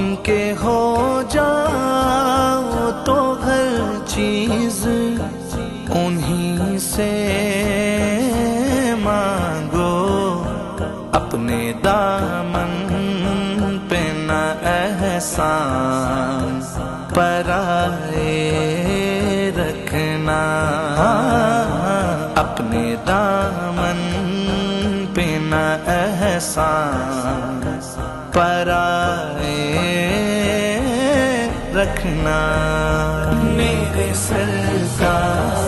ان کے ہو جاؤ تو ہر چیز انہی سے مانگو، اپنے دامن پہ نہ احسان پرائے رکھنا، اپنے دامن پہ نہ احسان پرائے رکھنا۔ میرے سرکار